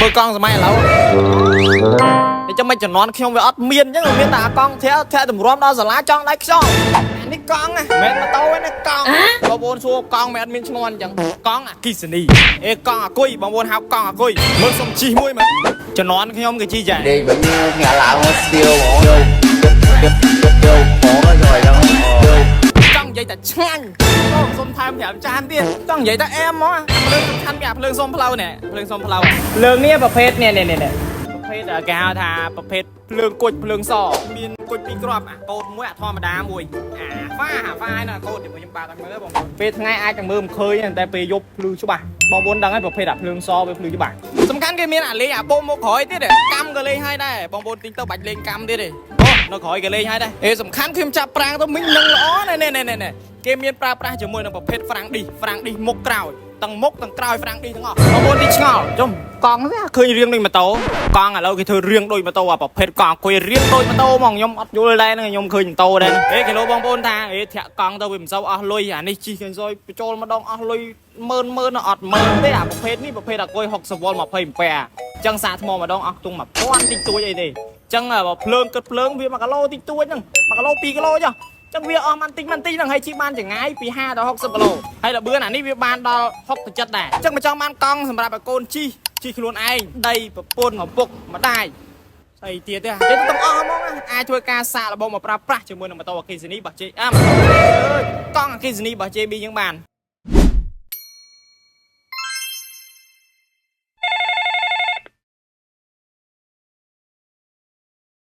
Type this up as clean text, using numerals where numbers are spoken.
ធ្វើកង់សម័យឥឡូវតែចាំមិនចំនួនខ្ញុំវាអត់មានអញ្ចឹងមានតែកង់ធាក់តម្រាំដល់សាលាចង់ដៃខ្យល់នេះកង់ណាមិនម៉ូតូទេណាកង់បងប្អូនសួរកង់មិនអត់មានឈ្មោះអញ្ចឹងកង់អាគិសនីកង់អាគុយបងប្អូនហៅកង់អាគុយមើលសុំជីមួយមើលចំនួនខ្ញុំគេជីចាđi vẫn ngã lão nó tiêu vô bỏ rồi đâu ចង់និយាយតែឆ្ងាញ់សុំថែម5ចានទៀតចង់និយាយតែអែមហ្មងភ្លើងសំខាន់ពីភ្លើងសុំផ្លូវនេះភ្លើងសុំផ្លូវភ្លើងនេះប្រភេទនេះប្រភេទគេហៅថាប្រភេទភ្លើងគុជភ្លើងសមានគុជ2គ្រាប់អាកូតមួយអាធម្មតាមួយអាហ្វាណាកូតខ្ញុំបាក់តែមើលបងប្អូនពេលថ្ងៃអាចតែមើលមិនឃើញតែពេលយប់ភ្លឺច្បាស់បងប្អូនដឹងហើយប្រភេទអាភ្លើងសវាភ្លឺច្បាស់សំខាន់គេមានអាលេងអាបូមមកក្រោយទៀតកម្មក៏លេងហើយដែរបងប្អូនទិញទៅបាច់លេងកម្មទៀតទេនៅក្រោយគេលេងហើយដែរសំខាន់ខ្ញុំចាប់ប្រាំងទៅមិញនឹងល្អណែគេមានប្រើប្រាស់ជាមួយនឹងប្រភេទហ្វ្រាំងឌីមុខក្រោយទាំងមុខទាំងក្រោយហ្វ្រាំងឌីទាំងអស់បងប្អូនទីឆ្ងល់ចុះកង់នេះឃើញរៀងដូចម៉ូតូកង់ឥឡូវគេធ្វើរៀងដូចម៉ូតូអាប្រភេទកង់អង្គុយរៀងដូចម៉ូតូហ្មងខ្ញុំអត់យល់ដែរខ្ញុំឃើញម៉ូតូដែរគេលោបងប្អូនថាធាក់កង់ទៅវាមិនសូវអស់លុយអានេះជិះគេសយបញ្ចូលម្ដងអស់លុយម៉ឺនអត់ម៉ឺនទេអាប្រភេទនេះប្រភេទអង្គុយ60វ៉ុល20អាំពែអញ្ចឹងសាកថ្មម្ដងអស់ទុង1000តិចតួចអីទេអញ្ចឹងបើភ្លើងគិតភ្លើងវា1គីឡូតិចតួចហ្នឹង1គីឡូ2គីឡូចុះចឹងវាអស់បន្តិចហ្នឹងហើយជិះបានចង្ងាយពី50ដល់60គីឡូហើយលបឿនអានេះវាបានដល់60ទៅ70ដែរចឹងមិនចង់បានកង់សម្រាប់ឲ្យកូនជិះខ្លួនឯងដីប្រពន្ធឪពុកម្ដាយស្អីទៀតទេតែទាំងអស់ហ្មងអាចធ្វើការសាកល្បងមកប្រើប្រាស់ជាមួយនឹងម៉ូតូអគ្គិសនីរបស់ជេម៉ូតូកង់អគ្គិសនីរបស់ JB យើងបាន